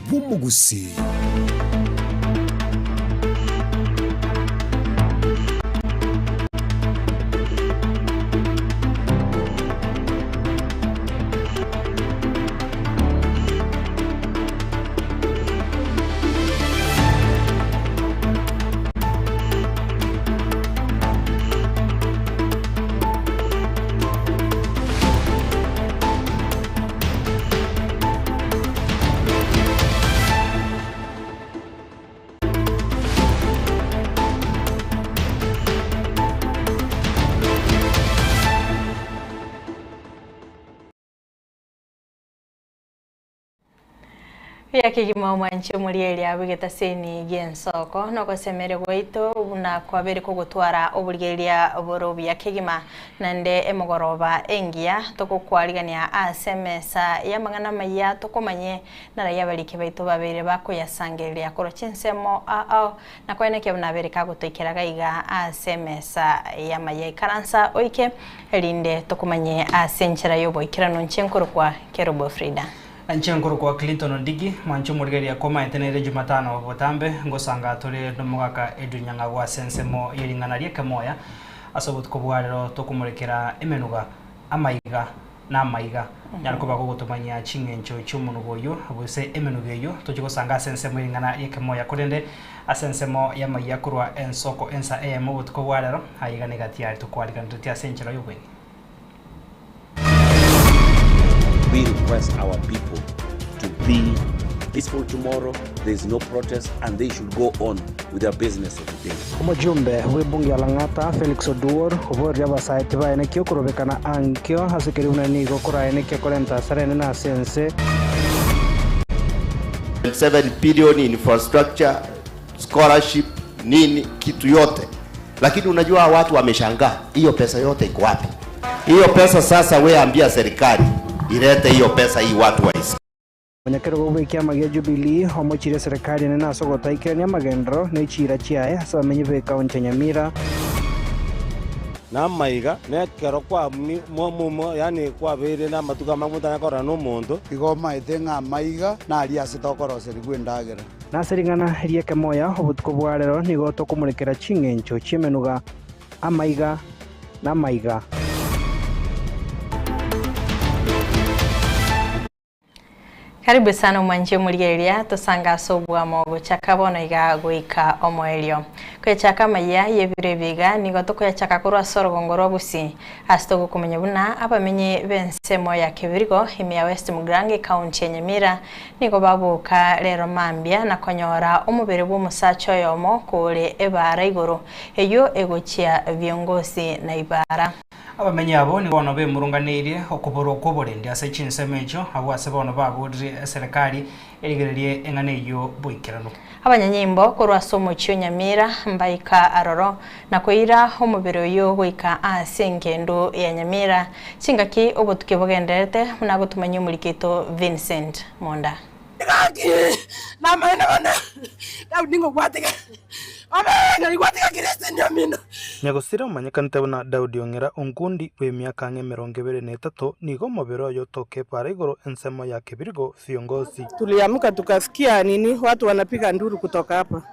bw'umugusi. Ya kigima mwanche muri elia bigeta seni gensoko no kosemere goito na kwabere ko gutwara oburgeria borobi ya kigima nande emogoroba engia toko kwaligania asemesa ya mangana maya tokomanye nara yabalike baito babere bako yasangeria koro chinsemo na kwene ke bunabere ka gutekeraga iga asemesa ya maya karansa oike elinde tokomanye asenchera yobo ikirano nchenkoro kwa Kerobo Frida. Anchenkuru kwa Clinton Ondigi manchu murgeria koma etenere Jumatano botambe ngosanga tore nomugaka edunyanga gwa sensemo yiringana rieke moya asobut kubwarero tokumurekera emenuga amaiga na maiga yarikuba gutumanya chingencho cyumunugo yo buse emenuga yo tokigosanga sensemo yiringana rieke moya kurende asensemo yamaya kurwa ensoko ensa emo butkubwarero ayiga negati ari tukwarika ndutia senchero yobweni. We request our people to be peaceful tomorrow. There is no protest and they should go on with their business of the day. Umujumbe w'ibunge ya Lang'ata Felix Oduor ubori abasaiti baenekyo kurobekana ankyo hasikiri unanigo kuraenekyo korenta sarene na sense 7 billion in infrastructure, scholarship, nini kitu yote. Lakini unajua watu wameshangaa, hiyo pesa yote iko wapi? Hiyo pesa sasa wewe ambia serikali irete hiyo pesa hii watu waisi. Manyakero gobekia magia Jubilee homochire serikali nena sogota ikirania magendro nechira chiae hasa menyebeka onchenyamira na maiga nekero kwa momo yani kwa bere na matuka mamutana kora no mondo igoma itenga maiga na aria sitokoroseri gwendagera na seringana rieke moya obutko bwarero nigo tokumurekera chingencho chimenuga amaiga na maiga. Karibu sana mwanche murigeria tosanga sobwa mogo chakabono iga goika omoelio kwe chaka maya yebire biga nigo toko ya chaka kurwa sorogongoro busi astogo kumenya buna abamenye bensemo ya kebirigo imya West Mugrange County Nyamira nigo babuka lero mambia na konyora omubere bw'umusacho yomo kole ebara igoro eyo egochia viongozi na ibara. Abamenye abo ni bono be murunganirie okuboro koborende ase chinsemejo abo ase bono babudri serikali erigererie engane yo boikirano. Abanyanyimbo korwa somo chyo Nyamira mbaika aroro na koira omubiro yo goika asengendo ya Nyamira chingaki obotuke bogenderete muna gutumanya mulikito Vincent Monda. Na maana bana ndingo kwateka amena kwateka Christian Nyamina Nyagosira umanyikante buna Daudi Ongera ongundi we myaka 23 nigo mobero yo toke para igoro ensemo ya kebirigo viongozi. Tuliamka tukasikia nini watu wanapiga nduru kutoka hapa.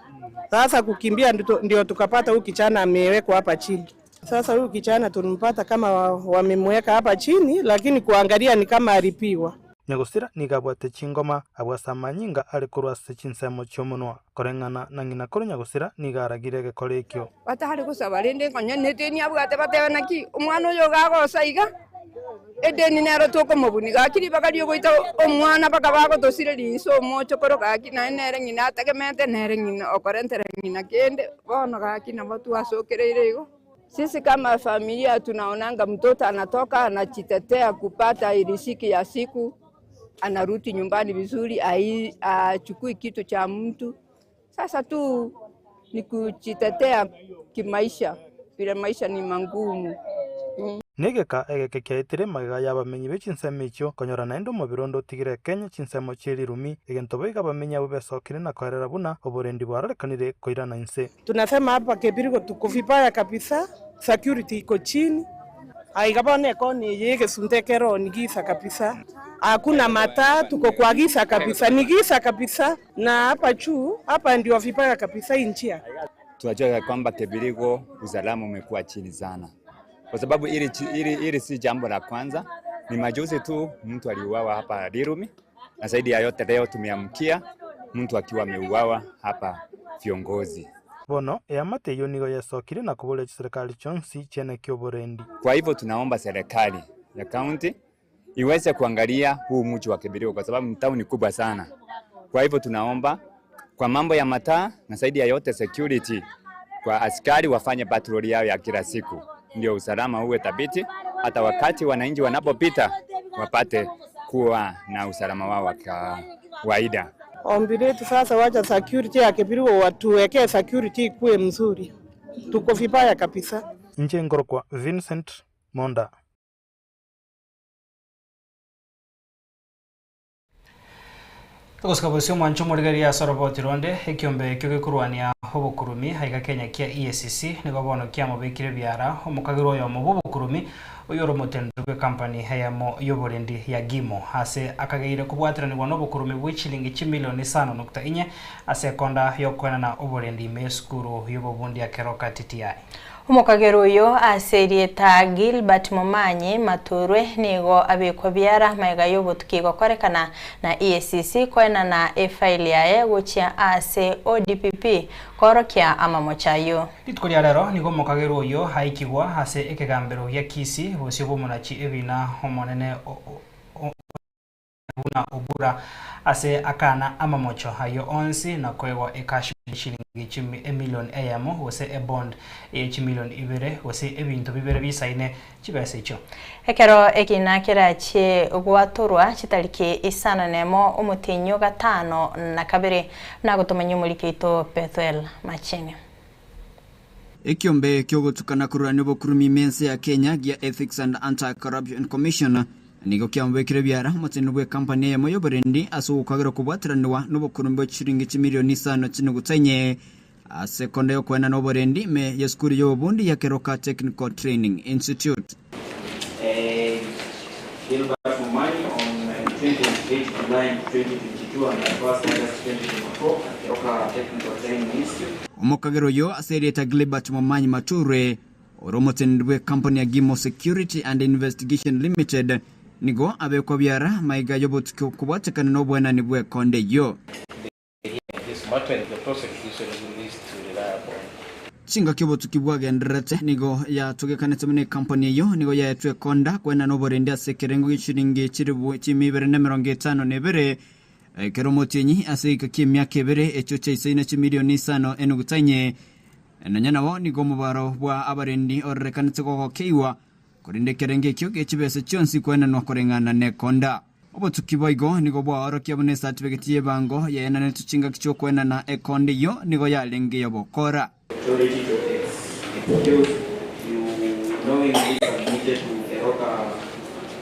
Sasa kukimbia ndio tukapata huyu kichana amewekwa hapa chini. Sasa huyu kichana tulimpata kama wamemweka hapa chini lakini kuangalia ni kama alipiwa. Nyagosira nigabwate chingoma abwasamanyinga ari kurwase chinsemo chomonwa korengana nangina koro Nyagosira nigaragire gekorekyo batahari gusaba rende konya neteni abwate batebana ki umwana uyo gagosaiga edeni nero toko mubuni gakiri bakari goita omwana bakabago tosire linso mocho koro gaki na nere ngina atagemente nere ngina okorente ngina kende bono gaki na watu asokereire igo. Sisi kama familia tunaonanga mtoto anatoka anajitetea kupata riziki ya siku, anarudi nyumbani vizuri, achukui kitu cha mtu. Sasa tu ni kujitetea kimaisha, vile maisha ni mangumu. Negeka egeke kyaitire maga yabamenyi bechinsemicho konyora naendo mobirondo tigire Kenya chinsemo chiri rumi egentobe gabamenya bubesokire na kwarera buna oborendi bwararekanire koirana inse. Tunasema hapa Kebirigo tuko vibaya kabisa, security iko chini. Aikabone koni yeke suntekero ni giza kabisa. Hakuna mataa, tuko kwa giza kabisa, ni giza kabisa. Na hapa juu, hapa ndio vibaya kabisa injia. Tunajua kwamba Kibirigo usalama umekuwa chini sana. Kwa sababu ili si jambo la kwanza, ni majuzi tu mtu aliuawa hapa Lirumi, na zaidi ya yote leo tumeamkia mtu akiwa ameuawa hapa viongozi. Bono yamate yonigo yasokire na kubole serikali chonsi chene kyoborendi. Kwa hivyo tunaomba serikali ya county iweze kuangalia huu mji wa Kibirigo kwa sababu ni town kubwa sana. Kwa hivyo tunaomba kwa mambo ya mataa na zaidi ya yote security, kwa askari wafanye patrol yao ya kila siku, ndio usalama uwe thabiti, hata wakati wananchi wanapopita wapate kuwa na usalama wao wa kawaida. Ombi letu sasa, wacha security ya Kibirigo watuwekee security kuwe mzuri. Tuko vibaya kabisa. Nje Ngorokwa, Vincent Monda. Tukoskabusio mwancho murigeria soroboti ronde ekiombe kyo gikurwania obukurumi haiga Kenya kia EACC nigo bono kia mubikire biara omukagiro yo mubukurumi uyoro mutendwe company hayamo yoborendi ya Gimo hase akageire kubwatiranirwa n'obukurumi bw'ichilingi chimilioni 5.4 ase konda yokwena na oborendi meskuru yobobundi ya Keroka TTI. Umukagero uyo aserieta Gilbert Momanyi Maturwe nigo abikwa biara maiga yobutukigo korekana na EACC kwena na file yae guchia ase ODPP korokia amamochayo. Litkoria rero nigo mukagero uyo haikigwa ase ekegambero ya Kisi bosio bomunachi ebina homonene una obura ase akana amamocho hayo onsi na kwewa ekash shilingi emilion eyamo wose bond chimilion ibere wose ebintu bibere bisaine chibese icho ekero ekinakira che gwaturwa chitariki isana nemo umutinyo gatano na kabiri nagutumanya umurikito Bethel Machine. Ekiombe kyogotukana kurani bokurumi mense ya Kenya gia Ethics and Anti-Corruption Commission nigo kiambekire biara mutinubwe company ya moyoborendi asukagero kubwatiranwa n'obukurumbo chiringi chimilioni 5 chinugutanye asekonda yo kwena n'oborendi me yeskuri yobundi ya Keroka Technical Training Institute. Gilbert Momanyi on 28 July 2022 and August 2024 at Keroka Technical Training Institute. Omukagero yo aserieta Gilbert Momanyi Mature oromotendwe company ya Gimo Security and Investigation Limited nigo abekwa biara maiga yobotuko kubwatekana n'obwena nibwe konde yo. This matter and the prosecution is released to rely upon. Chinga kibotuki bwagenderete nigo ya tugekanetse mune company yo nigo ya etwe konda kwena n'oborendi asekerengo gichiringi chiribu chimibere na 52 keromotinyi aseka kimyaka ebere echo chaisine chimilioni 5 enugutanye nanyana wo nigo mubaro bwa abarendi orekanetse gogo keiwa kurinde kerenge kyo gechibese chonsi kwena no korengana ne konda obotuki boigo nigo bwa orokia bune certificate yebango yena ne tuchinga kicho kwena na ekonde yo nigo ya lenge yo bokora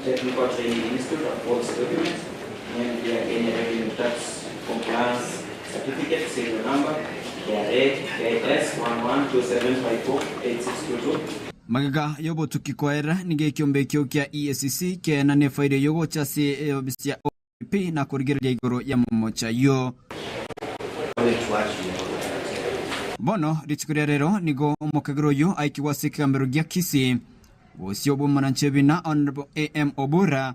Technical Training Institute of False Documents and the Kenya Revenue Tax Compliance Certificate, serial number KS 1127548622. Magaga yobo tukikoera nige kiombe kyo kya EACC ke na ne faide yogo cha se bisia OP na kurigeria igoro ya momocha yo. Bono ritikuria rero nigo omukagiro yo aikiwasika mbero gya Kisi wosio bomananchebina Honorable AM Obura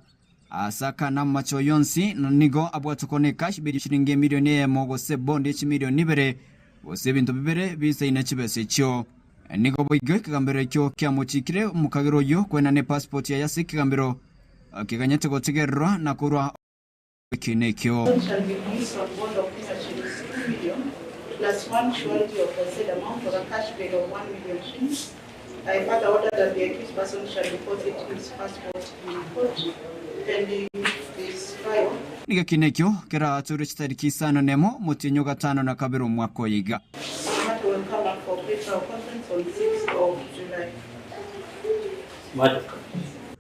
asaka na macho yonsi na nigo abwatukone cash bidi shilingi milioni ya mogo se bondi chimilioni bere wose bintu bibere bisa inachibese cho nigo boigwe kagambero kyo kya mochikire mukagiro yo kwena ne passport ya yasi kagambero kiganyete gotigerwa na kurwa kinekyo plus one surety of the said amount for a cash paid of 1 million shillings. I further order that the accused person shall deposit his passport in court pending this trial. Niga kinekyo kera turich tariki sano nemo mutinyo gatano na kabiro mwako yiga. That will come up for pre-trial conference on 6th of July.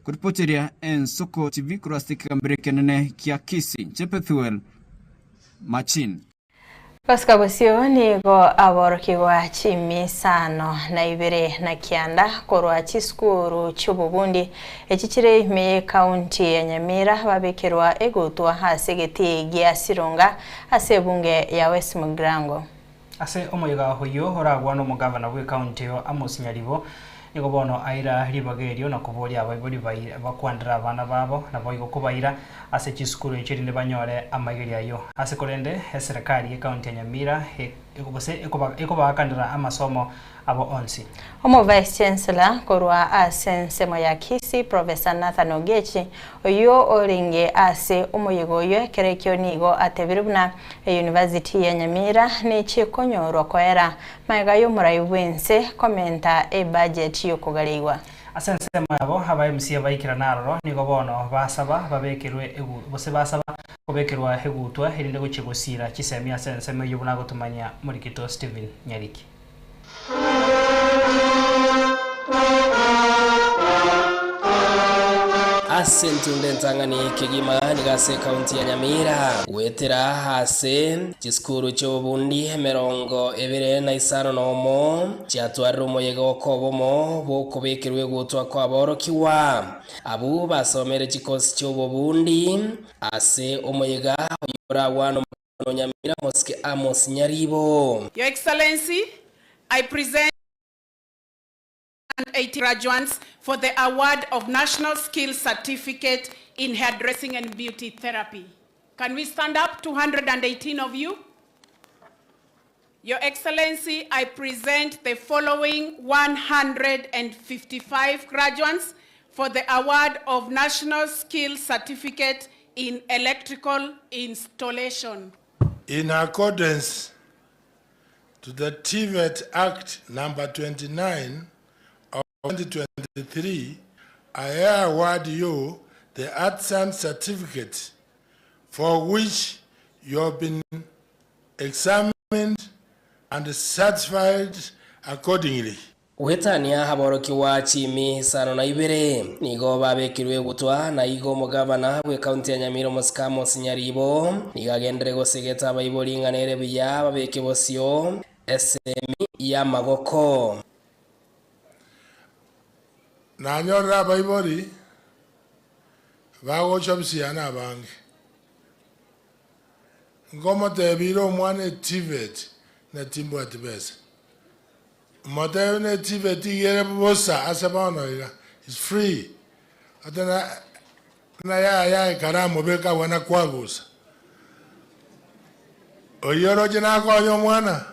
Kuripoteria Ensoko TV kurastika mbere kenene kia Kisi Chepethuel Machin. Pasika busio nigo aborokigwa chimisano na ibere na kianda korwa chiskuru chububundi echichire me county ya Nyamira babekirwa egotwa hasegeti gia Sironga ase bunge ya West Mugrango. Ase omoyiga hoyo oragwa no mugavana we county yo Amos Nyaribo nigo bono aira ribagerio na kuboria abaibori bakwandira abana babo na boigo kubaira ase chiskuru echiri ne banyore amageria yo ase korende serikali ya county ya Nyamira ekobakandira amasomo abo onsi. Omo Vice Chancellor korwa asensemo ya Kisi Professor Nathan Ogechi oyo oringe ase omoyigo yo kerekyo nigo atebirubuna University ya Nyamira ne chikonyorwa koera maiga yo muraiwense komenta e budget yo kugaligwa. Asensemo yabo aba MC abaikira naroro nigo bono basaba babekirwe bose basaba kubekirwa hegutwa hirinde guchigusira chisemia asensemo yo bunago tumanya muri Kito Steven Nyariki. Asentunde ntangani kigima nigase county ya Nyamira wetera hase chiskuru chobundi merongo ebere na isano nomo cyatwara umuyego kobomo bokubekirwe gutwa kwa borokiwa abu basomere chikosi chobundi ase umuyega yora wano Nyamira Mosque Amos Nyaribo. Your Excellency, I present 80 graduates for the award of National Skills Certificate in Hairdressing and Beauty Therapy. Can we stand up, 218 of you? Your Excellency, I present the following 155 graduates for the award of National Skills Certificate in Electrical Installation. In accordance to the TVET Act number 29 of 2023, I award you the ATSAN certificate for which you have been examined and certified accordingly. Wetania haborokiwa chimi sano na ibere nigo babekirwe gutwa na igo mugavana we county ya Nyamira Mosque Amos Nyaribo nigagendere gosegeta abayiboringanere biya babeke bosio SME ya magoko na nyora abayibori bago chobsiana abange ngomo tebiro mwane TVET na timbo atibesa Modern TVET bosa asabano is free. Atana na ya karamo beka wana kwagusa. Oyoro jina ko nyomwana.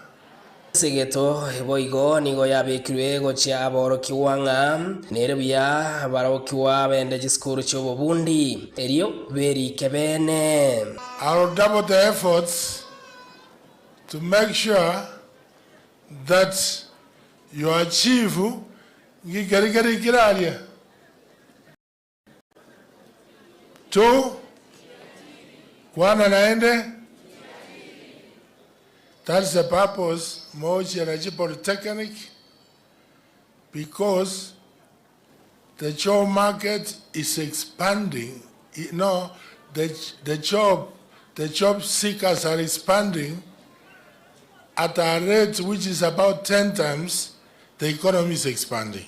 Segeto boigo nigo yabekirwe gocha aborokiwanga nerebya barokiwa bende chiskuru chobundi eriyo beri kebene. I'll double the efforts to make sure that you achieve gigari kiralia. 2 kwana naende. That's the purpose Mochi Energy Polytechnic, because the job market is expanding. No, the job seekers are expanding at a rate which is about 10 times the economy is expanding.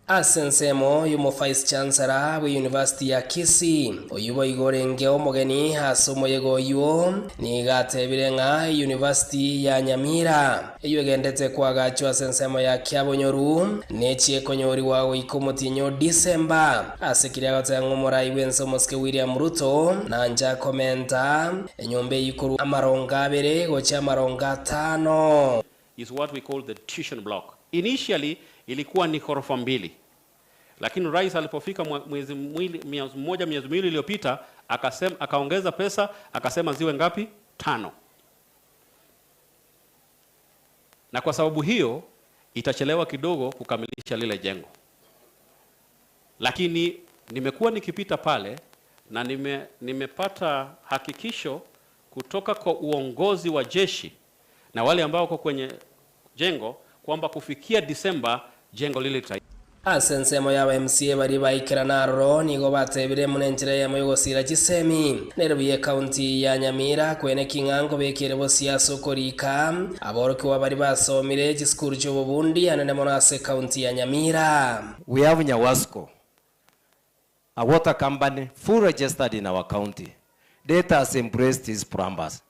Asensemo yumo Vice Chancellor we University ya Kisi oyubo igorenge omogeni hasomo yego yuo nigatebirenga University ya Nyamira eyogendete kwagacho asensemo ya Kyabonyoru nechie konyori wawe ikomotinyo December asikiriya gatango morai wenso Mosque William Ruto nanja komenta enyombe yikuru amaronga abere gocha amaronga 5 is what we call the tuition block. Initially ilikuwa ni ghorofa 2. Lakini rais alipofika miezi miwili iliyopita akaongeza pesa akasema ziwe ngapi? 5. Na kwa sababu hiyo itachelewa kidogo kukamilisha lile jengo. Lakini nimekuwa nikipita pale na nimepata hakikisho kutoka kwa uongozi wa jeshi na wale ambao wako kwenye jengo kwamba kufikia Disemba jengo lile ase ensemo yaba MCA bari baikera naroro nigo batebire munenjire ya muyogosira chisemi nerubiye county ya Nyamira kwene kingango bekere bo siasa korika aboroki wabari basomire chiskuru cyo Burundi anene monase county ya Nyamira. We have Nyawasco, a water company full registered in our county. Data has embraced these plumbers.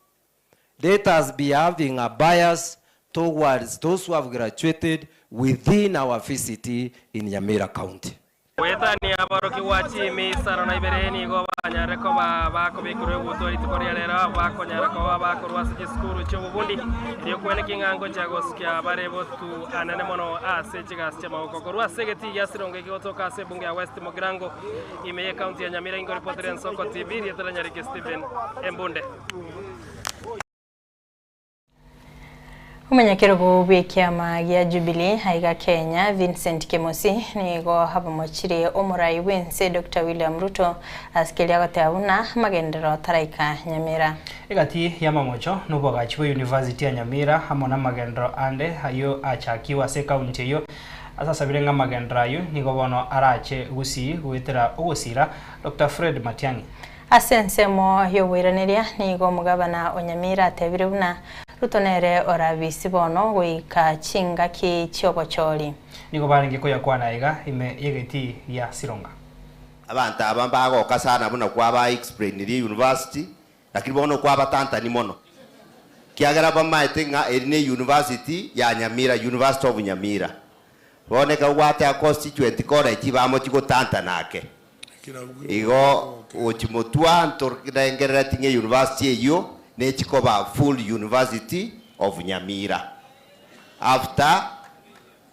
Data has been having a bias towards those who have graduated within our VCT in Nyamira County. Weta ni aboroki wachi mi sarona ibereni go banyare ko bako bikuru gutori tukoria lera bako nyara ko bako rwasa chiskuru cyo Burundi rio kwene kingango chagoskia barebo tu anane mono ase chigas chama ko rwasa geti yasironge gotoka ase bunge ya West Mogrango imeye county ya Nyamira ingo reporter Nsoko TV yetala nyarike Stephen Embunde. Umunyakiro gubwikiama gya Jubilee haiga Kenya Vincent Kemosi nigo habamukire omurai wense Dr. William Ruto askelia gatabuna magendero taraika Nyamira igati yamamocho nuboga chibo University ya Nyamira hamona magendero ande hayo achakiwa se county yo asasa birenga magendero yo nigo bono arache gusi gwetera ogosira Dr. Fred Matiang'i asensemo yo wiranirya nigo mugabana Onyamira atebire buna Rutonere orabisi bono wika chinga ki chiobochori nigo baringe ko yakwana iga ime yegeti ya Sironga abantu abambago kasana buna kwaba explain ri university lakini bono kwaba tanta ni mono kiagara bamaite nga erine university ya Nyamira University of Nyamira bone ka wata constituent college bamo chiko tanta nake igo uchimotua ntorkidengera tinge university yo nechikoba full University of Nyamira after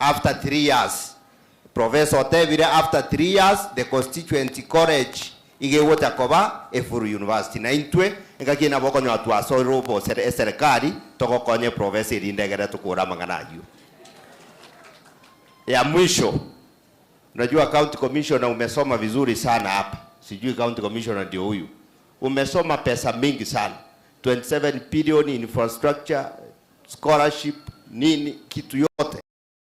3 years Professor Tevire after 3 years the constituency college ige wota koba a full university na intwe ngakina boko nyo atwa so robo serikali toko konye professor indegere tukura manganayo ya mwisho. Unajua county commissioner umesoma vizuri sana hapa, sijui county commissioner ndio huyu, umesoma pesa mingi sana 27 billion infrastructure, scholarship, nini kitu yote.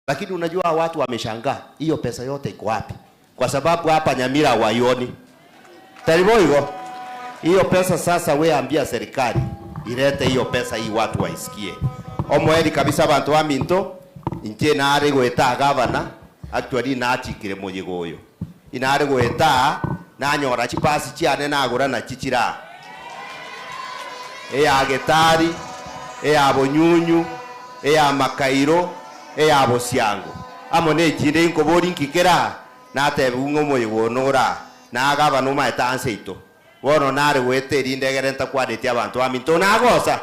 Lakini unajua watu wameshangaa hiyo pesa yote iko wapi? Kwa sababu hapa Nyamira waioni. Tariboigo. Hiyo pesa sasa we ambia serikali ilete hiyo pesa hii watu waisikie. Omweli kabisa abantu wa Minto inje na ari gweta governor actually na achikire mujigoyo. Ina ari gweta na nyora chipasi chiane na agura na chichira. Eya Getari, eya Bonyunyu, eya Makairo, eya Bosiango. Amone chinde inkobori nkikera na tebungo moyonora na agaba no maeta anseito. Wono nare wete rindegere ntakwandete abantu aminto nagosa.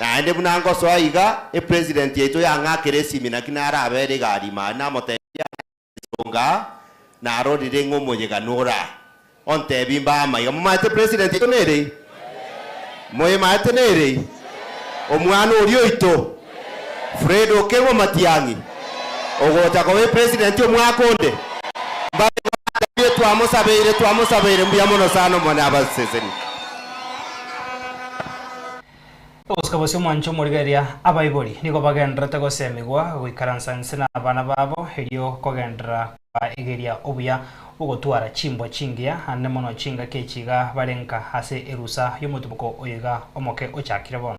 Na ende bunango so aiga e president yeto yanga keresimi na kinara abere gari mana motebia songa na rodire ngomo yeganora. Onte bimba maiga mate president yeto nere. Moye matenerei omwana orio ito Fred Okelwa Matiang'i ogota kowe president omwakonde mbale twamusabeire mbuya mono sana mwana abaseseni Oscar bose mwancho murigeria abaibori niko bagendrete gosemigwa gwikaransanse na abana babo herio kogendra igeria obuya ugotwara chimbo chingia ane mono chinga kechiga barenka hase erusa yomutubuko oyiga omoke ochakire bono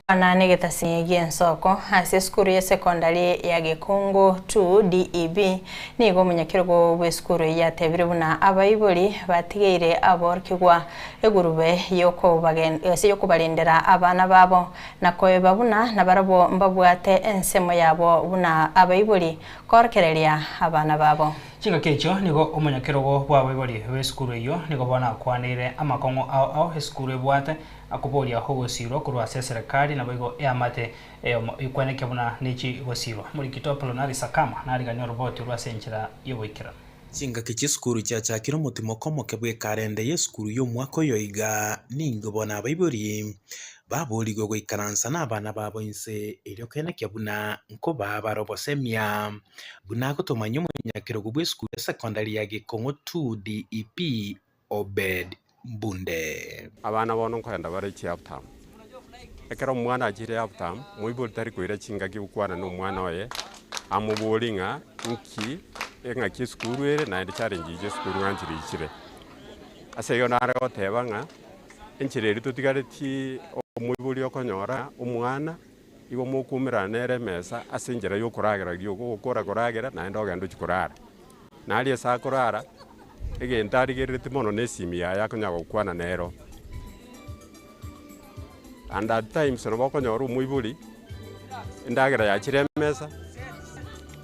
ana negetasi Nsoko hase skuru ya secondary ya Gekongo 2 DEB nigo munyakirgo we skuru ya tebire buna abayibori batigeire aborkigwa egurube yoko balendera abana babo nakoye babuna nabarabo mbabwate ensemo yabo buna abayibori korkerelia abana babo chinga kecho nigo umunyakirgo bw'abayibori we skuru yo nigo bona kwanire amakongo ao skuru bwate akuboria hogosiro kurwa serikali na bigo yamate ikwaneke buna nichi gosiro muri kitopolonari sakama nari ganyo robot rwa senchira yoboikira chinga kichискuru cha kiro mutimo komoke bwe karende yeskuru yo mwako yoiga ningo bona abayibori baboligo gwikaransa n'abana babo inse elyo keneke buna nko barobosemya buna kutomanya umunyakiro gubweskuru secondary ya Gekongo 2 DEP Obed Mbunde abana bono nkwenda bari chiaptam ekero mwana ajire aptam muibuli tari kwira chinga gikwana no mwana oye amubulinga nki eng'aki esukuru ere naende challenge ije esukuru ng'anchire ichire ase igo nare goteba ng'a enchire eri totigaretie omoibori okonyora omwana igo mokumerana nere emesa ase enchera ya okoragera gokora koragera naende ogenda ochikorara nari ase akorara egento arigerereti mono na esimi yaye akonya gokwana nero and at times nabo okonyora omoibori endagera yachire emesa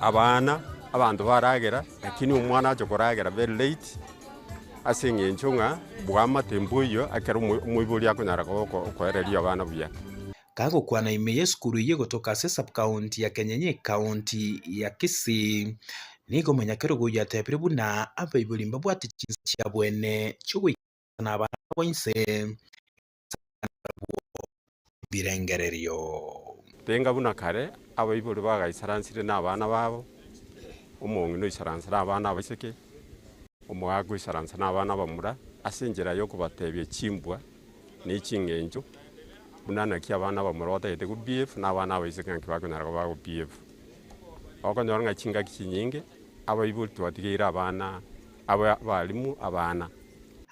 abana abanto baragera lakini omwana acho koragera very late ase eng'encho ng'a bwamatembo iyo akera omoibori akonyara koereria abana buya gagukwana ime ya esukuru iye gotoka ase sub-county ya Kenyenye county ya Kisii nigo manyakero yatebire buna abaibori mbabwate chinsa chia bwene chogwikana abana boinse birengererio tenga buna kare abaibori bagaisaransire n'abana babo omong'ina oisaransira abana abaiseke omogago oisaransa n'abana bamura ase enchera ya okobatebia chimbwa na eching'encho buna naki abana bamura batagete go BF n'abana abaiseke ng'aki bakonyara go bago BF okonyora ng'a chingaki chinyinge abaibori twatigeire abana abalimu abana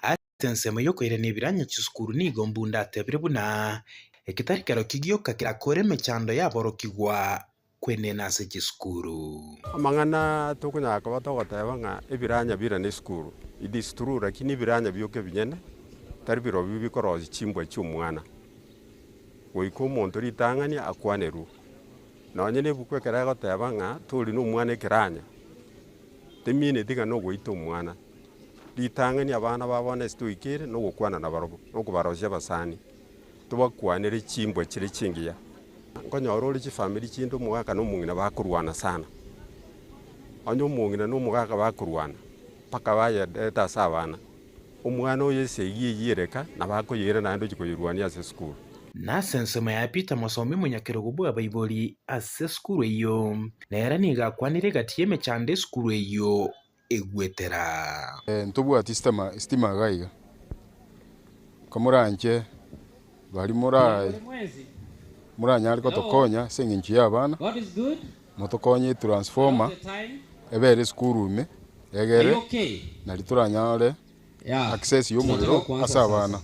atensemo yokoirania ebiranya chisukuru nigo mbunda atebire buna ekitarikero kigioka kirakore emechando yaborokigwa kwenena ase chisukuru amang'ana tokonyara koba togoteba ng'a ebiranya bira na esukuru it is true lakini ebiranya bioka ebinyene tari birobi bikorosia chimbwa chia omwana goika omonto ritang'ania akwanerwa nonye na ebuku ekero egoteba ng'a tori na omwana ekeranya temineti ng'a nogoita omwana ritang'ania abana babona ase toikere nogokwana na barobo nokobarosia basani tobakwanere chimbwa chire chingiya nkonyora ore chifamiri chinde omogaka na omong'ina bakorwana sana onye omong'ina na omogaka bakorwana mpaka bayedeta ase abana omwana oyo ase eyereka nabakoyera naende ochikoyerwania ase esukuru nase ensemo ya Peter Mosomi monyakero bwa baibori ase esukuru eyo nera nigakwanire gati emechando esukuru eyo egwetera ntobwati stima gaiga kamuranche bali muranyari kotokonya ase eng'encho ya abana motokonye transformer ebere esukuru ime egere nari toranyare access ya omorero ase abana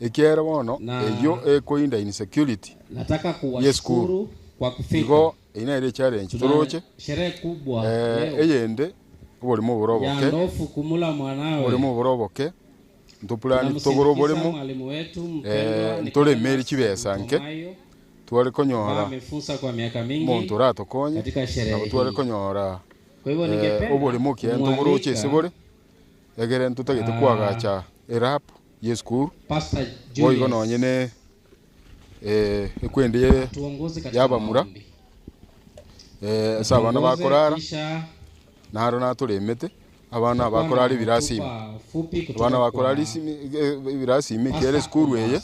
ekiera bono eyo ekoinda insecurity yesukuru igo inaire challenge toroche eyende oborimo oboroboke oborimo oboroboke ntopulani togoro oborimo ntoremeri chibesa nke tware konyora monto oratokonye nabo tware konyora oborimo kiento boroche ase bore egere ntotagete kwagacha erap yesukuru boigo nonyene ekwende yabamura ase abana bakorara naro natoremete abana bakorara ebirasi ime abana bakorara ebirasi ime kere esukuru eye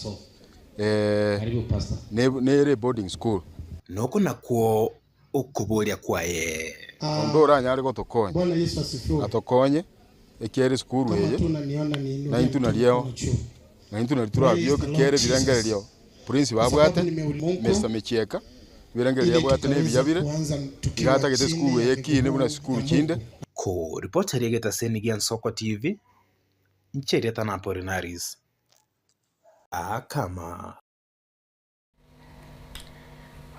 nere boarding school noko nakwo okoboria kwaye ondo oranyare gotokonya atokonye ekere esukuru eye naintu nariturabiyoka kere birengererio prince babwate Mr. Michieka birengererio abwate nebiyabire igatagete esukuru eye kine buna esukuru chinde ko reporter yegeta Senigen Soko TV nchereta na Apollinaris akama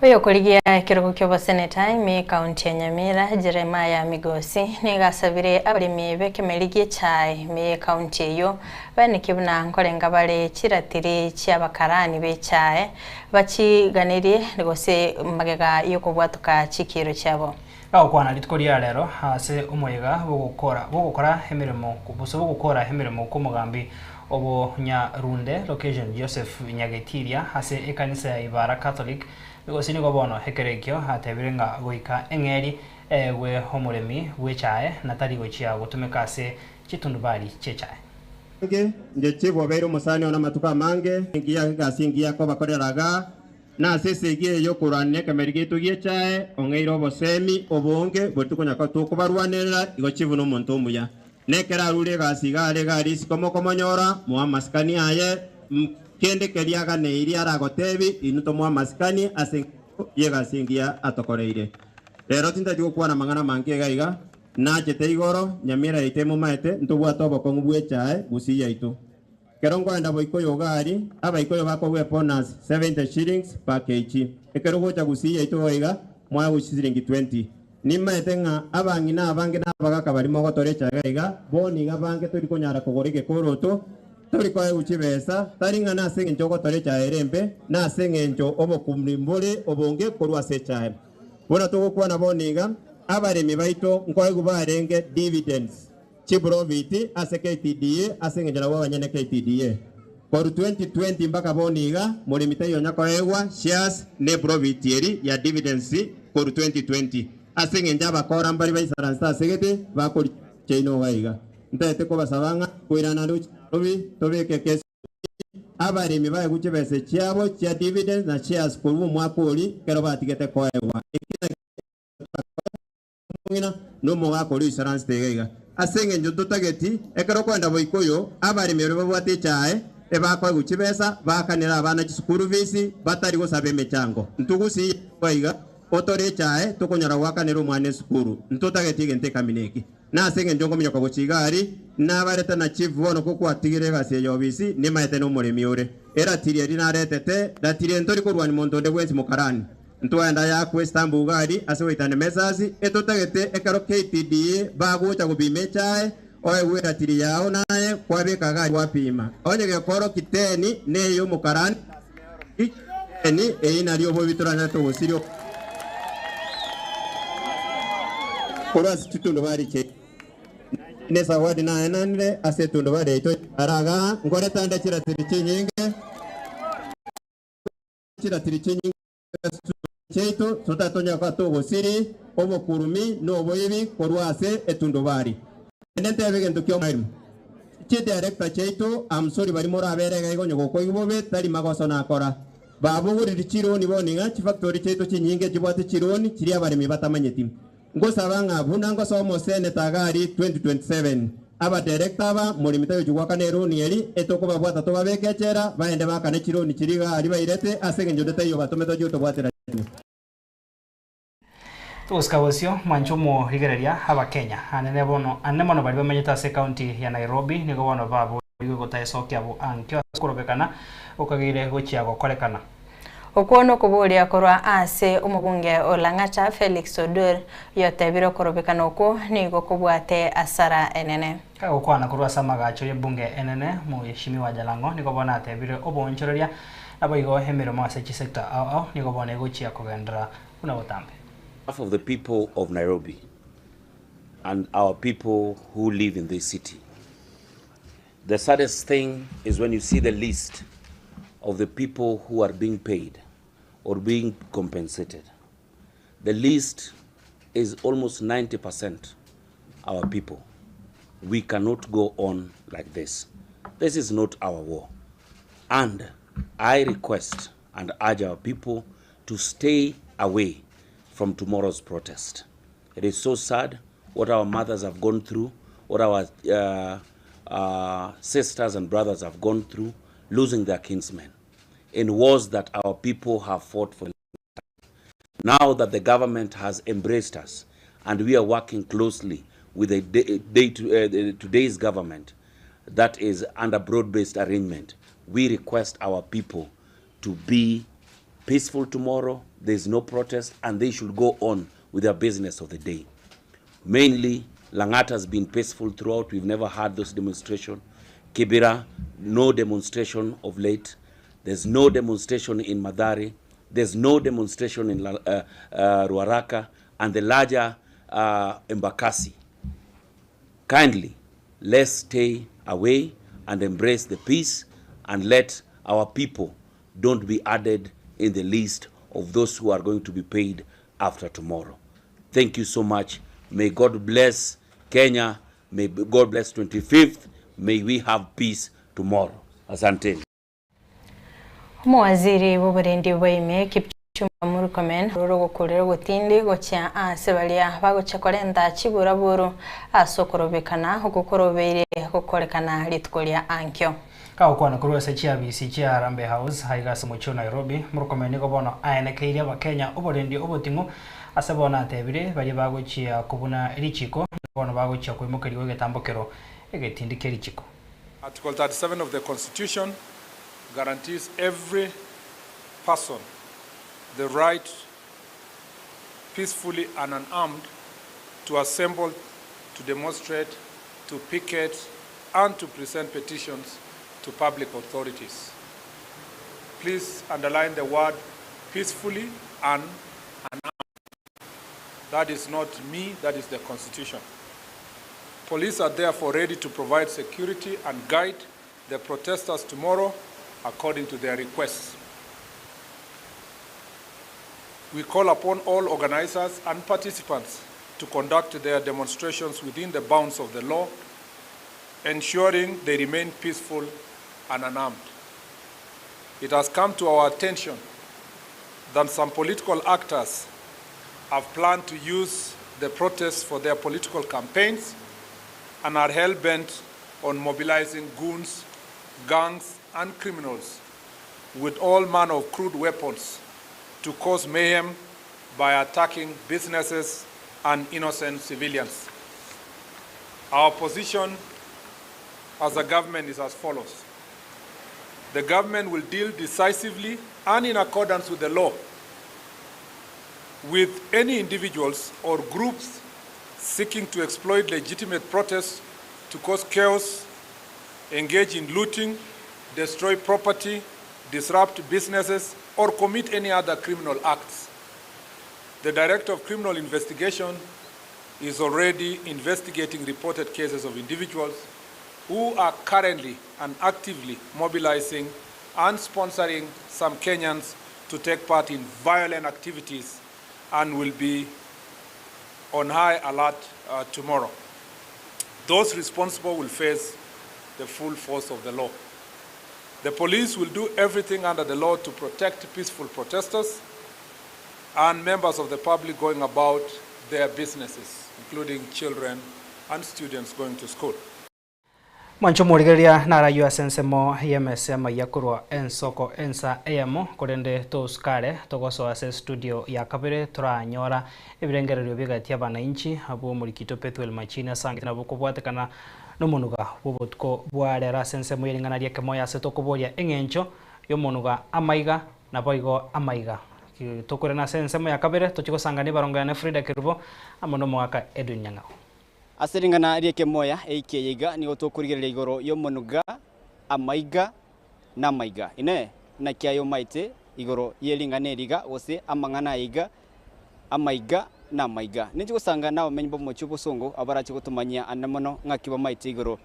Oyo kurigia kirugo kyobo seneta ime kaunti ya Nyamira Jeremiah Migosi nigasabire abalimi bekemerigie chai me kaunti eyo bane kibuna nkorenga bare chiratiri chiabakarani be chai bachiganirie rigose magega yokobwatuka chikiro cyabo kwana litkoria rero ase omoyega bogokora emirimo kubuso bogokora emirimo kumugambi obo Nyarunde location Joseph Nyagetiria ase ekanisa ya Ibara Catholic because nigo bono hekerekyo hatebirenga goika engeri we homuremi wechae natari gochia gutumika ase chitundubari chechae nge chibo bero musani ona matuka mange ngiya gasingiya ko bakoreraga na sese giye yo kurane kamerigeto giyechae ongeiro bosemi obonge botukonya ko tukubarwanera igo chivu no muntu muya nekera rure gasigare garisi komonyora mu maskani aye kende keriaga ne iri aragotebi inuto mu maskani ase yega singia atokoreire rero tinda tiko na mangana mangi gaiga na jete igoro Nyamira itemo maete ntubwata obokongu bwechae busiya itu kerongo enda boikoyo gari abaikoyo bako bwe bonus 70 shillings per kg ekero gocha busiya itu gaiga mwa gusiringi 20 nimaete nga abangina abange nabagaka barimo gotorecha gaiga boni gabange turi konyara kugorike koroto turi kwa uchibesa taringa na senge njoko torecha erembe na senge njo obokumri mbole obonge korwa secha bona togo na boniga abaremi baito nkwaye gubarenge dividends chibroviti ase KTDA asenge njara wabanyene KTDA koru 2020 mpaka boniga muri mitayo nyako ewa shares ne provitieri ya dividends koru 2020 asenge njaba kora mbali baisaransta segete bakori cheino waiga ntete ko basabanga kuirana rubi tobeke kesi abaremi baye guchebese chiabo chia dividends na shares koru mwakoli kero batigete ko ewa no moga kori insurance tegega asenge njo totageti ekero kwenda boikoyo abaremi bero bwate chae ebakwa guchibesa bakanira abana chisukuru visi batari gosabe mechango ntugusi baiga otore chae tokonyara wakanira umwane sukuru ntotageti gente kamineki na asenge njo ngomyo kwa guchigari na bareta na chief wono kuko atigire gase yobisi ni maete no muremi ore era tiri rina retete datiri ntori kurwani montonde bwensi mukarani ntwenda ya kwestambu ugari asewaitane mesazi etotagete ekaro KTDA bagucha gubime chae oe wera tiri yao naye kwabeka gari wapima onye gekoro kiteni neyo mukarani kiteni eina lio bobitorana to sirio kora situndo bari che nesa wadi na enanre asetundo bari to araga ngore tanda chira tiri chinyinge cheito sotatonya katogo siri obo kurumi no boyibi korwase etundobari ndente begendo kyo maimu che director cheito am sorry bari mora abere gaigo nyogo ko ibobe tari magoso na akora babo guri chironi boninga chi factory cheito chinyinge chibwate chironi chiri abari mibatamanyeti ngo sabanga bunango somo sene tagari 2027 aba director aba muri mitayo jugwaka nero nieri etoko babwata to babekechera baende bakane chironi chiriga ari bairete asenge njodete yo batometo juto bwatera Tuskawasio manchumo rigereria aba Kenya anemono bali bamenyeta se county ya Nairobi nigo bono babo nigo taesokia bu ankyo kurobekana ukagire gochiago korekana Okuono kuburia korwa ase umugunge Olang'ata Felix Odur yotebiro korobekana oku nigo kubwate asara enene okwana korwa samagacho yebunge enene muheshimiwa Jalango nigo bona atebire obonchoreria abayigo hemero mase sector au nigo bona gochia kogendra una botambe of the people of Nairobi and our people who live in this city. The saddest thing is when you see the list of the people who are being paid or being compensated. The list is almost 90% our people. We cannot go on like this. This is not our war. And I request and urge our people to stay away from tomorrow's protest. It is so sad what our mothers have gone through, what our sisters and brothers have gone through, losing their kinsmen in wars that our people have fought for. Now that the government has embraced us and we are working closely with today's government that is under broad-based arrangement, we request our people to be peaceful tomorrow. There's no protest and they should go on with their business of the day. Mainly, Lang'ata has been peaceful throughout. We've never had those demonstrations. Kibera, no demonstration of late. There's no demonstration in Mathare. There's no demonstration in Ruaraka and the larger Embakasi. Kindly, let's stay away and embrace the peace and let our people don't be added in the list of those who are going to be paid after tomorrow. Thank you so much. May God bless Kenya. May God bless 25th. May we have peace tomorrow. Asante. Mwaziri w'uburundi bw'ime Kipchumba Murkomen rero gukorera gutindi gocha asebalia bagocha korenda chiburaburu asokorobekana gukorobere gukorekana litkolia ankyo Kao kwa nakurua sechia bisi chia Harambee House haiga semucho Nairobi murukomeni ko bono aenekeirie abakenya oborendi obotingu ase bona atebire bari bagochia kubuna erichiko bono bagochia kwimukeri wegetambokero egetindike erichiko. Article 37 of the Constitution guarantees every person the right peacefully and unarmed to assemble, to demonstrate, to picket, and to present petitions to public authorities. Please underline the word peacefully and unarmed. That is not me, that is the Constitution. Police are therefore ready to provide security and guide the protesters tomorrow according to their requests. We call upon all organizers and participants to conduct their demonstrations within the bounds of the law, ensuring they remain peaceful and unarmed. It has come to our attention that some political actors have planned to use the protests for their political campaigns and are hell-bent on mobilizing goons, gangs, and criminals with all manner of crude weapons to cause mayhem by attacking businesses and innocent civilians. Our position as a government is as follows. The government will deal decisively and in accordance with the law with any individuals or groups seeking to exploit legitimate protests to cause chaos, engage in looting, destroy property, disrupt businesses, or commit any other criminal acts. The Director of Criminal Investigation is already investigating reported cases of individuals who are currently and actively mobilizing and sponsoring some Kenyans to take part in violent activities and will be on high alert tomorrow. Those responsible will face the full force of the law. The police will do everything under the law to protect peaceful protesters and members of the public going about their businesses, including children and students going to school. Mancho murigeria nara USNSMO YMSM yakurwa ensoko ensa emo korende toskare togoso ase studio ya kabere turanyora ebirengerero bigatia bananchi abo murikito Pethuel Machina sangi na bukubwatekana nomunuga bubutko bwarera SNSMO yeringana ria kemoya ase tokoboria engencho yomunuga amaiga na boigo amaiga tokorena SNSMO ya kabere tochigosangani barongana Frida Kirubo amono mwaka Edwin Nyang'ao aseringana rieke moya eikiyiga ni gutokurigereria igoro yomunuga amaiga na maiga ine na kiayo maite igoro yelinganeriga ose amangana iga amaiga na maiga ninji gusanga nawo menybo mochubo songo abarachi gutumanya anamono ngakiba maite igoro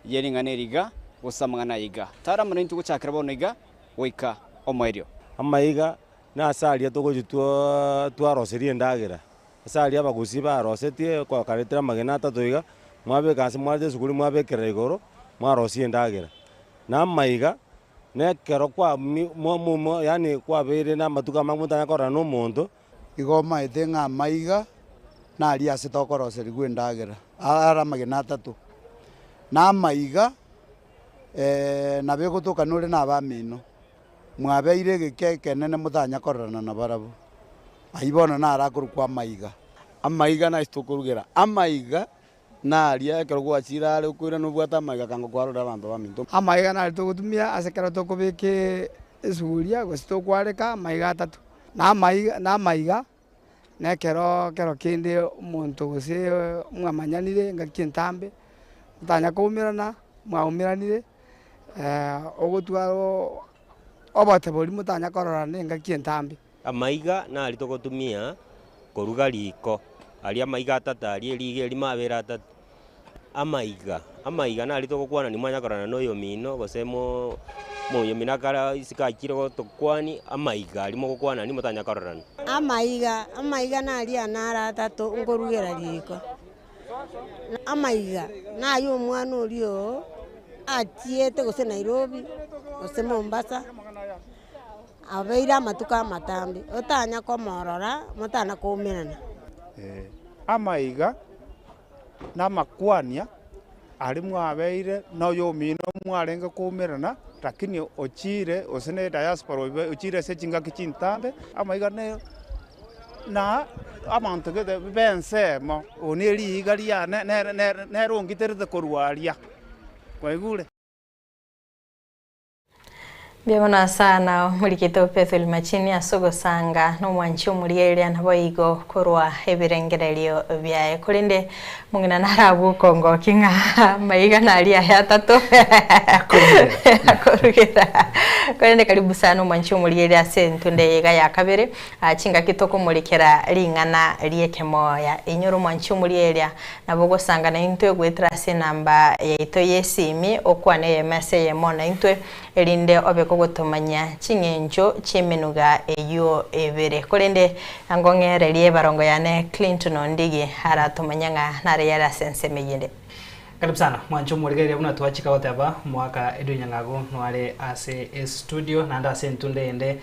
yelinganeriga osamangana iga tara mani tuguchakira boniga wika omwerio amaiga na asaria tugujitwa twaroserie ndagira asaria abagusi barosetie kwa karetera magena atatoiga mwabe kasi mwaje sukuri mwabe kerego mwarosie ndagira na maiga ne kero kwa mo yani kwa bere na matuka mamutanya kora no mondo igoma etenga maiga na ali ase tokoroseri gwendagira ara magena atatu na maiga na begotoka nore na bamino mwabeire gikeke nene mutanya korana na barabu aibona na arakuru kwa maiga amaiga na istokurugera amaiga na aria ekero gwachira ari ukwira no bwata maiga kango kwarura abantu baminto amaiga na tugutumia asekero tukubike esuguria gostokwareka maiga atatu na maiga na kero kindi umuntu gose mwamanyanire ngakintambe mutanya kumirana mwaumiranire ogutwaro obote bori mutanya kororane ngakintambe amaiga na ali togotumia koruga riko ali amaiga atata ali lige limabera atata amaiga na ali togokwana ni mwanya korana no yomino gosemo moyo minakara isikakiro tokwani amaiga ali mogokwana ni mutanya kororana amaiga na ali anara atatu ngorugera riko amaiga na yo mwana orio atiete gose Nairobi gose Mombasa abeira matuka matambi otanya komorora mutana kumirana amaiga na makwania arimu abeire no yo mino mwarenge kumirana lakini ochire osene diaspora ochire se chinga kichintambe amaiga ne na abantu gede bensemo oneri igaria ne rongiterete korwaria kwa igure. Biabona sana mulikito Pethel Machini asogo sanga no mwancho mulielia nabo igo korwa ebirengerelio byae kulinde mungina narabu kongo kinga maiga nalia ya tatu akorugera kulinde karibu sana mwancho mulielia sentunde yega ya kabere achinga kitoko mulikera lingana lieke moya inyoro mwancho mulielia nabo sanga na intwe gwetrase namba yaito yesimi okwane yemase yemona intwe elinde obeko gotomanya chingenjo chimenuga eyo ebere kolende angongere liye barongo yane Clinton Ondigi haratomanyanga nare yara sense meyende. Karibu sana mwancho muligere una tuachika wote hapa mwaka Edu Nyangago nwale ase studio nanda sentunde ende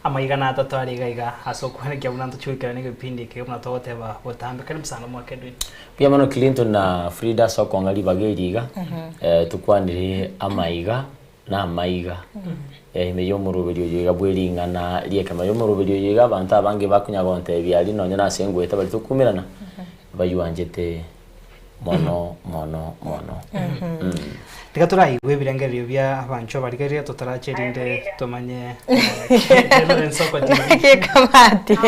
amaigana atatu gaiga asokwane kya bunanto chuikira ni kipindi ke una tote hapa botambe. Karibu sana mwaka Edu. Pia mano Clinton na Frida soko ngali bageriga tukwanire amaiga na maiga meyo muruberio yiga bweringa na lieka meyo muruberio yiga abantu abange bakunyagonte byali nonye nasengweta bali tukumirana bayuanjete mono Tikaturai webirangerio bya abancho barigeria tutaracherinde tomanye ensoko TV kamati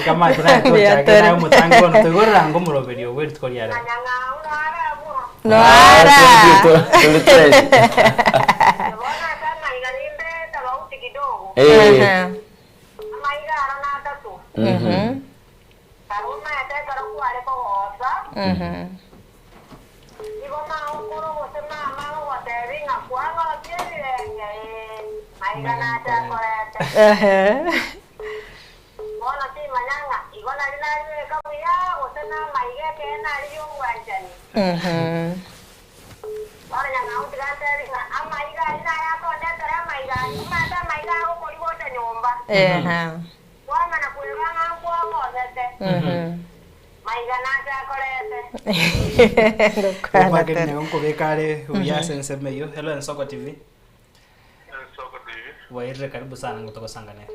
kamati na toja mutango no tegora ngo muruberio we tukoriare no ara Hello Ensoko TV. Waire karibu sana ngotoko sangane.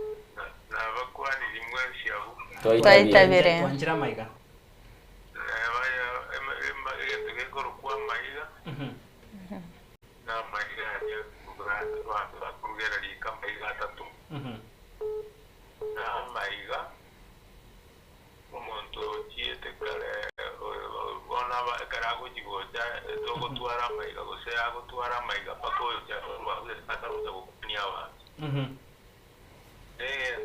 Na bakwani limwenshi abu. Taitabire. Wanjira maiga. Kwa maiga. Na maiga ya kugera lika maiga tatu. Na maiga umuntu chiete kale ona karago jigoja togo tuara maiga gose ago tuara maiga pako ya wa ataruza kukunia wa.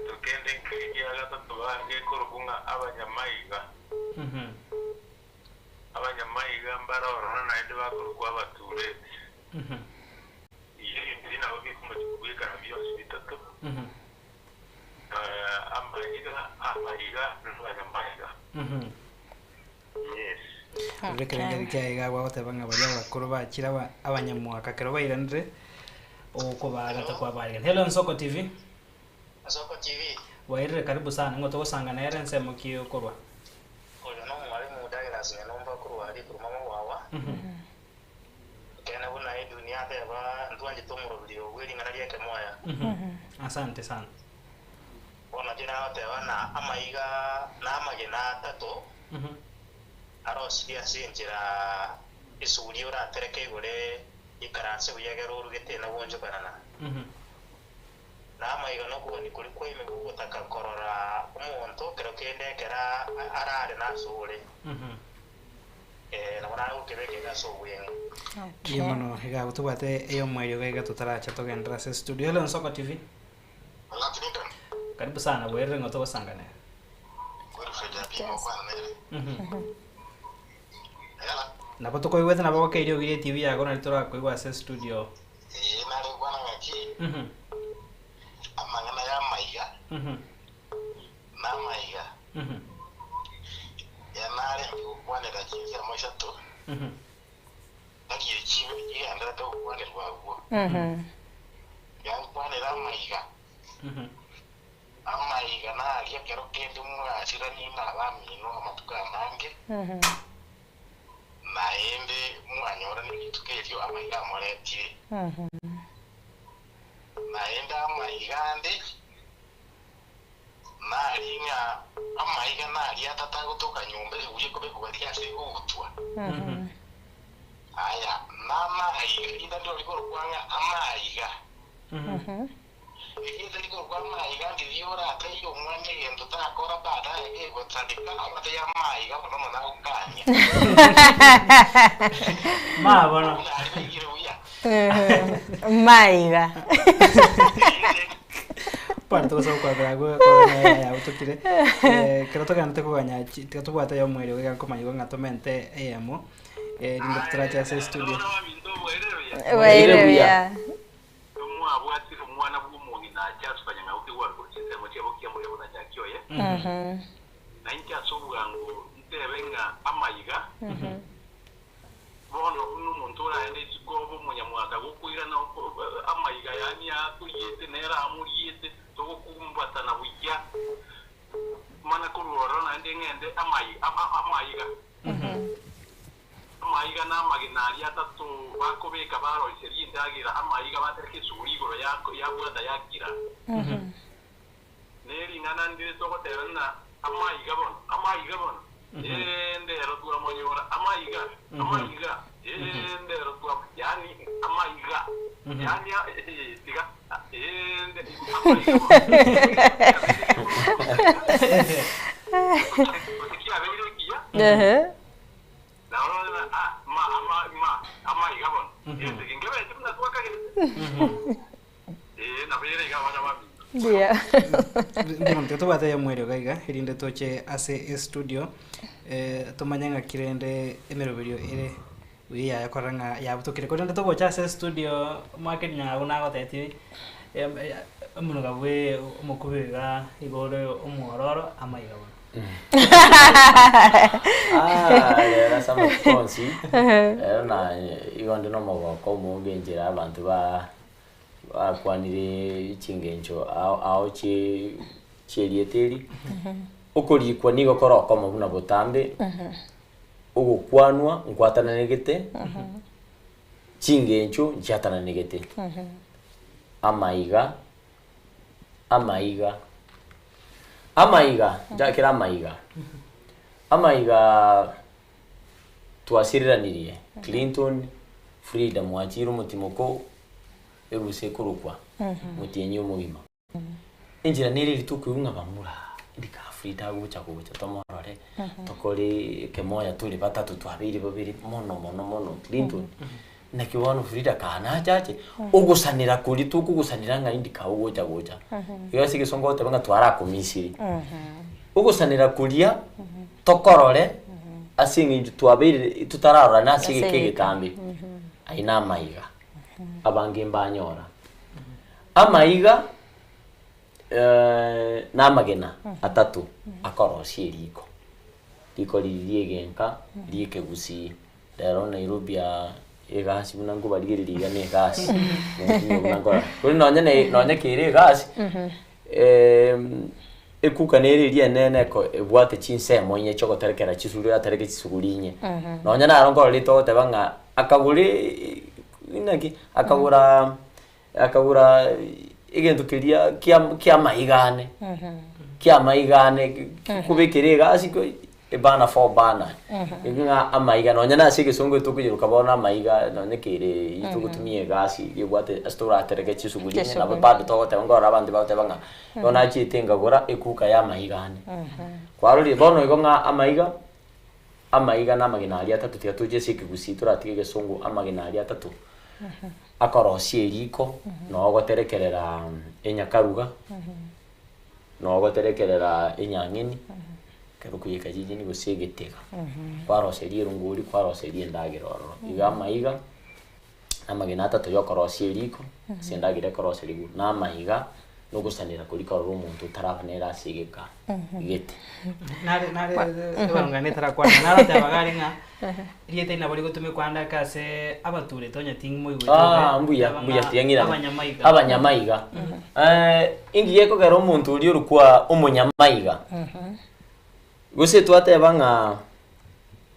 Tukende kiriya gatatu bange korunga abanyamaiga. Abanyamaiga mbara orana naende bakorwa abaturete. Iyo ndina obi kumukubika nabyo bitatu. Amaiga n'abanyamaiga. Yes. Rekengeri kya wote banga bajya bakuru bakira abanyamwaka kero bayiranire uko bagata kwa bari. Hello Nsoko TV. Nsoko TV. Waire karibu sana ngoto gusangana yare nsemo kiyo korwa. Oyo no mwali mu Douglas nomba kurwa ari kurumama wawa. Kena buna hii dunia beba ntwanje tomuro video weli ngana yake moya. Asante sana. Ona jina wote wana amaiga na amagena tatu. Aros dia sinjira isuri ora tereke gore ikaranse buyagero urugete na bonjo barana. Na amaiga no kuboni kuri ko ime gutaka korora umuntu kero kende kera arare na sure. Na bana ukebeke gaso bwenga. Kimano higa utubate eyo mwayo gaiga tutaracha togendra se studio. Hello Nsoko TV. Karibu sana bwere ngoto basangane. Na pato ko iwete na bako keirio gire TV yago na litora ko iwa se studio. Na ro bana ngaki. Amangana ya maiga. Na maiga. Ya nare kwane da jinsi amasha to. Aki yechi ye andra to kwane rwagwo. Ya kwane la maiga. Amaiga na aliya kero kende mwashira ni na bami no amatuka mange. naende mwanyora nitukerio amaiga moretire naende amaigande naringa amaiga nari atatagutuka nyumba uye kobe kubatia sego gutwa aya mama aiga ida ndo liko kwanga amaiga ida liko kwanga aiga ndiora atayo mwane ngendo takora bada ego tsadika amata ya amaiga kono mona ukanya ma bono maiga parto so kwa brago ya utokire kiratoka nte kuganya tikatubwata yo mwere wega komanyigo ngatomente emo ringo tracha se studio wairebia mwabwatira umwana bw'umuntu na cyasubanya nka ukiwa ngo kisemo cyabo cyamure bona cyakyoye na incyasubuga ngo ntebenga amayiga bono n'umuntu urahende ikigobo munyamwaka gukwira na amayiga yani yakuyete nera amuriyete to kumbatana bujya mana kurora na ndengende amayiga amayiga n'amaginari atatu bakobeka baroiseri indagira amayiga batereke surigoro yabuda yakira neri ngana ndire toko terana amayiga bon ndero tuwa monyora amayiga ndero tuwa yani amayiga yani tiga dia ndimo tetubata ya mwere gaiga irinde toche ase studio tumanyanga kirende emeroberio ere wiya yakoranga yabutokire ko ndito gocha ase studio market nya unago teti muno gabwe umukubega igoro umwororo amayiga era sama konsi na igonde no mogoko mugenjira abantu bakwanire ikingencho ao cherieteri ukurikwa nigo koroko mabuna butambe ugukwanwa nkwatana negete kingencho njatana negete amaiga jakira amaiga twasiranirie Clinton Freedom wachiro mutimoko ebuse kurukwa mutienyo muhima injira niri litukunga bamura ndika Frida gucha tomorore tokori kemoya tuli batatu twabiri babiri mono Clinton nakiwano Frida kana chache ugusanira kuri tukugusanira nga indika ugocha yose kisongo tebanga twara komisiri ugusanira kuria tokorore asingi twabiri tutarara nasi kege kambi aina maiga abange mbanyora amaiga namagena atatu akorosie liko liligenka like gusi dero Nairobi egasi munango baligiriga ne gasi munango kuri nonye kire gasi ekukaneriria nene ko ebwate chinse monye choko terekera chisuru atereke chisugurinye nonye narongo lito tebanga akaguri inaki akagura igento kiria kia maigane kubekere gasi ko ebana for bana inga amaiga nonye nasige songo tukujiruka bona amaiga nonye kire itugutumie gasi yebwate astora tereke chisugurinye na bado tote ngora abandi baute banga yona chitenga gora ekuka ya maigane kwaruri bono igonga amaiga na maginari atatu tia tuje sikigusitura tige songo amaginari atatu akorosie riko no goterekerera enyakaruga no goterekerera enyangeni kerukuyeka jijini gusegetega kwaroserie runguri kwaroserie ndagiroro iga maiga amagina atatu yokorosie riko sendagire koroserigu na maiga no gusanira kuri kororo umuntu taravanera sigeka igete nare bangane tarakwana narate abagaringa riete ina bari gutume kwanda kase abature tonya tingmo igwe mbuya tiangira abanyamaiga ingiye ko garo umuntu uri urukwa umunyamaiga guse twate banga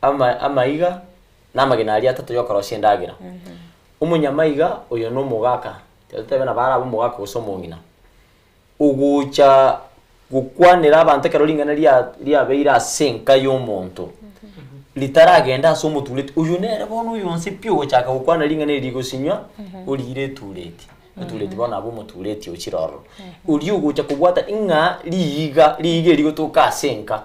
amaiga na magina aria atatu yokorosia ndagira umunyamaiga uyo no mugaka tetebe na bara mugaka gusoma ngina ugucha gukwanira abantu karolingana ria beira senka y'omuntu litaragenda so mutulete uyu nere bono yonse pyo chaka gukwana lingana ligusinywa ulire tulete tulete bona abo mutulete ukiroro uri ugucha kugwata inga liige ligotoka senka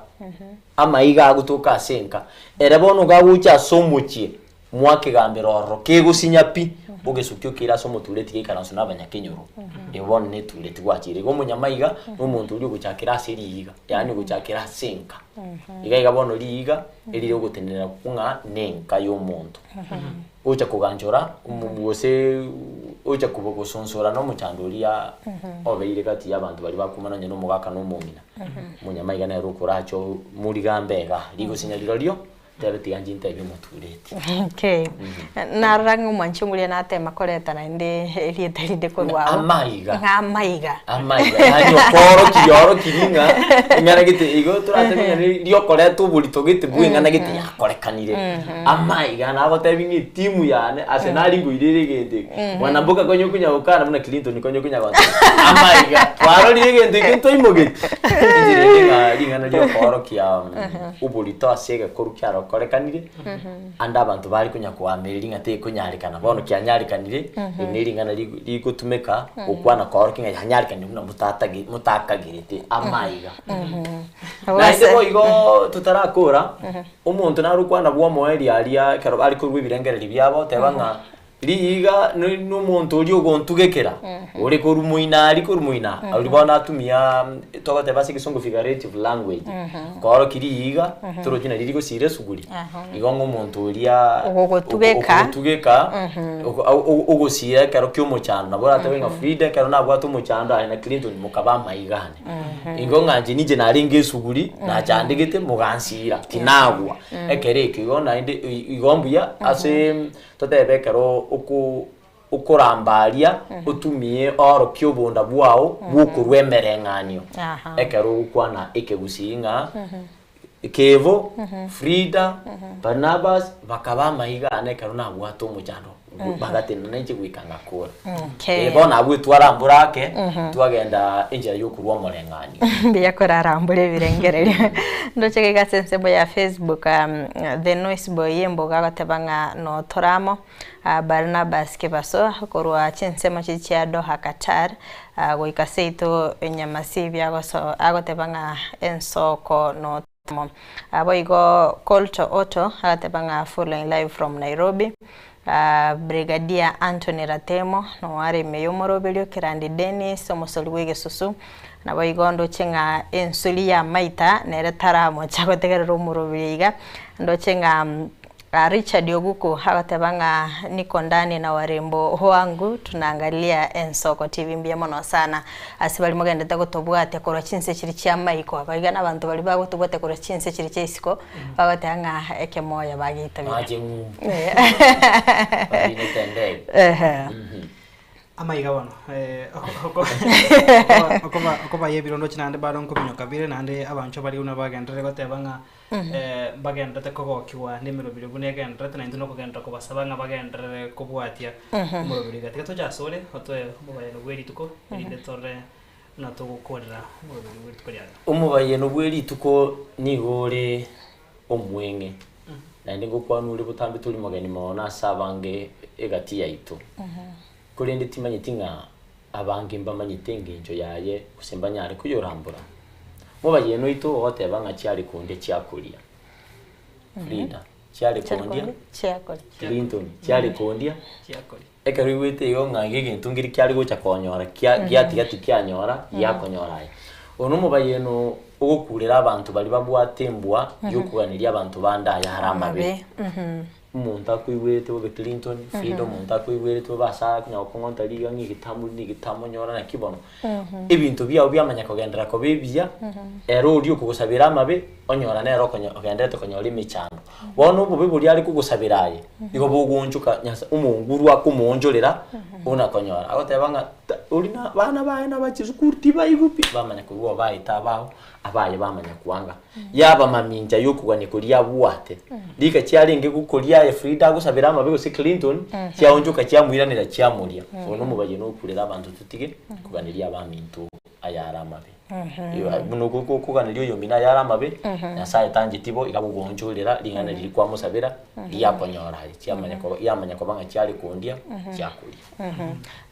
amaiga agutoka senka ere bono gagucha so muchie mwake gambiroro kegusinya pi ugesukyo kira so mutulete kikaranso n'abanyakenyoro ebone ne tulete gwakire go munyamaiga n'umuntu uri guchakira asiriga yani guchakira senka iga bono liiga elire gutenera kunga nenka y'omuntu ucha kuganjora umubose ucha kubogosonsora no muchandoria obeire kati y'abantu bari bakumananye no mugaka no mumina munyamaiga na rukuracho muri gambega ligusinyaliro lyo Tereti anjinta ibi mutulete. Okay. Narangu manchungulia na tema koleta na inde eliyetalide kwa wao. Amaiga. Amaiga. Amaiga. Anyo koro kiyoro kiringa. Ngana gite igo turate ngani liyo koletu bulito gite buwe ngana gite yakolekanire. Amaiga na abo tebingi timu yane Arsenal nguirire gite. Wanambuka konyo kunya ukana muna Clinton konyo kunya kwa. Amaiga. Twaro lire gite kinto imogete. Injire ngana liyo koro kiya ubulito asege koru kyaro korekanire anda abantu bari kunya kuamerira ngate kunyarikana bono kyanyarikanire iniringana ligutumeka ukwana kwa orkinga yanyarikanire muna mutakagirite amaiga naise boigo tutarakora umuntu narukwana bwo moeri aria kero bari kurwe birengereri byabo tebanga liiga n'umuntu uri ugontugekera uri kurumuina ari kurumuina ari bona atumia togote basi kisongo figurative language koro kiriiga turojina riri gusire suguri igongo umuntu uria ugotugeka ugusire kero kyomo cyane nabora tabenga Frida kero nabwato mu cyanda na Clinton mukaba maigane igonga nje nije naringe suguri na cyandegete mugansira tinagwa ekereke igona inde igombuya ase totebe kero ukurambaria utumie oro kyobonda bwao bukurwemerenganyo ekero ukwana ekegusinga Kevo Frida Barnabas bakaba maigane kero na bwato mujano bagatena nje gwikanga kora bona abwe twaramburake twagenda injira yokurwa morenganyo biyakora arambure birengerere ndocheke gasensembo ya Facebook the noise boy yemboga gatebanga no toramo Barnabas Kebaso korwa chensema chichia Doha Qatar goikaseito enyamasibi agotebanga ensoko no aboigo Colto Otto agatebanga following live from Nairobi. Brigadier Anthony Ratemo no are meyomoro belio kirandi Dennis omusoliwege susu na boigondo chenga ensulia maita nere taramo chagotegera rumuro biliga ndo chenga Richard Yoguko hagatebanga niko ndani na warembo wangu tunaangalia Ensoko TV mbia mono sana asibali mogende takotobwate kora chinse chiri cha maiko abagana abantu bali bagotobwate kora chinse chiri cha isiko bagatanga eke moya bagita maje mu amaiga bono okoba yebirondo chinande baron kuminyoka bire nande abancho bari una bagendere gotebanga bagendete kogokiwa nimirobire bunegendete na induno kugenda ko basabanga bagendere kubwatia murobire gateka tojasore otoye mubayeno bwerituko inde tore nato gukorera murobire bwerituko ryana umubayeno bwerituko nigore omwenge na ndingo kwanure butambi tuli magani maona sabange egati yaito kurende timanyitinga abange mbamanyitenge injo yaye kusembanya ari kuyorambura mubayeno ito wote banga cyari kunde cyakuria Frida cyari kondia Clinton cyari kondia ekari wete yo ngage ntungiri cyari gocha konyora gyati kyanyora yakonyoraye ono mubayeno ugokurira abantu bali babwatembwa yokuganira abantu bandaya haramabe umuntu akwibwete wo Clinton Frida umuntu akwibwete wo basa kunyakongonta liga ngigitamu nyora na kibono ibintu byawo byamanya kugendera ko bibya ero uri kugusabira amabe onyora nero ogendete konyora imichano bono ubu biburi ari kugusabiraye igo bugunjuka nyasa umunguru akumonjorera una konyora agotebanga urina bana baye nabachizukurti bayigupi bamanya kubo bayita bawo abaye bamanya kwanga yaba maminja yokugani kuria bwate lika cyaringe gukuria Frida gusabira amabego si Clinton cyaonjuka cyamwiranira cyamuria ono mubaye no kurera abantu tutige kuganiria abamintu ayara amabe muno kuganiria yo mina yara amabe nasaye tangitibo igabugonjurira lingana lilikuwa musabira yaponyora yamanya ko banga cyari kundia cyakuri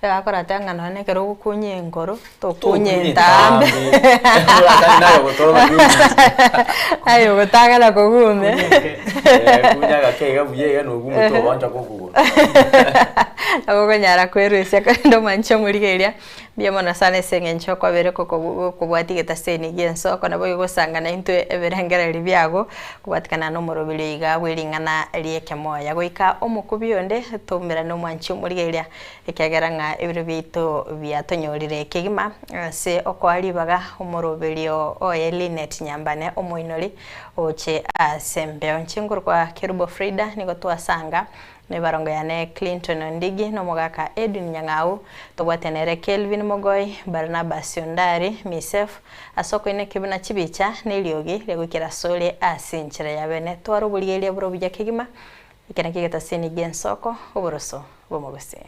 akora tangana ne kero gukunye ngoro to kunye ndambe ayo gutangana ko gume kunyaga kega buye no gumu to wanja kokugura abo nyara kwerusya kando mancho murigeria biamona sane sengencho kwa bere ko kubwati getaseni genso kona boyo gusangana into eberengera libyago kubatikana no morobili iga bwelingana lieke moya goika omukubiyonde tomera no mancho murigeria ekyageranga ebiro bito byatonyorire kigima se okwalibaga omorobelio Linet Nyambane omoinoli oche asembe onchingurwa Kerubo Frida niko twasanga ne barongo yane Clinton Ndigi no mogaka Edwin Nyang'au tobwatenere Kelvin Mogoi Barnabas Yondari Misef asoko ine kibuna chibicha neliogi legukira sole asinchira yabene twaro buligelia buro bya kigima ikana kigeta seni gensoko oboroso bomogose